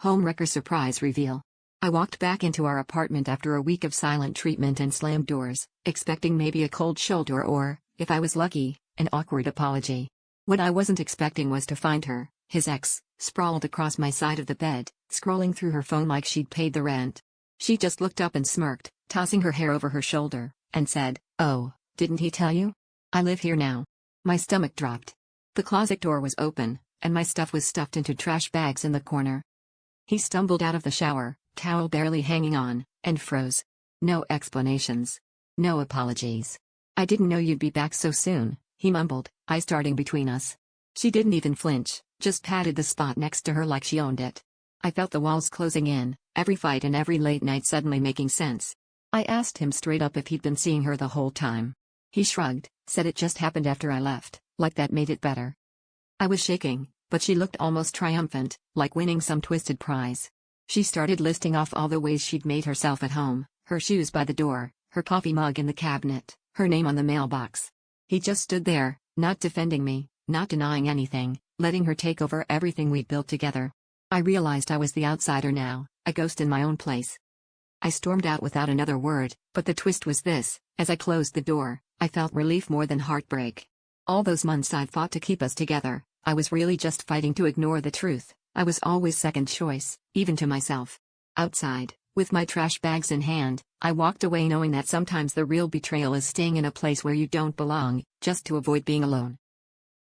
Homewrecker surprise reveal. I walked back into our apartment after a week of silent treatment and slammed doors, expecting maybe a cold shoulder or, if I was lucky, an awkward apology. What I wasn't expecting was to find her, his ex, sprawled across my side of the bed, scrolling through her phone like she'd paid the rent. She just looked up and smirked, tossing her hair over her shoulder, and said, "Oh, didn't he tell you? I live here now." My stomach dropped. The closet door was open, and my stuff was stuffed into trash bags in the corner. He stumbled out of the shower, towel barely hanging on, and froze. No explanations. No apologies. "I didn't know you'd be back so soon," he mumbled, eyes starting between us. She didn't even flinch, just patted the spot next to her like she owned it. I felt the walls closing in, every fight and every late night suddenly making sense. I asked him straight up if he'd been seeing her the whole time. He shrugged, said it just happened after I left, like that made it better. I was shaking, but she looked almost triumphant, like winning some twisted prize. She started listing off all the ways she'd made herself at home, her shoes by the door, her coffee mug in the cabinet, her name on the mailbox. He just stood there, not defending me, not denying anything, letting her take over everything we'd built together. I realized I was the outsider now, a ghost in my own place. I stormed out without another word, but the twist was this: as I closed the door, I felt relief more than heartbreak. All those months I'd fought to keep us together, I was really just fighting to ignore the truth. I was always second choice, even to myself. Outside, with my trash bags in hand, I walked away knowing that sometimes the real betrayal is staying in a place where you don't belong, just to avoid being alone.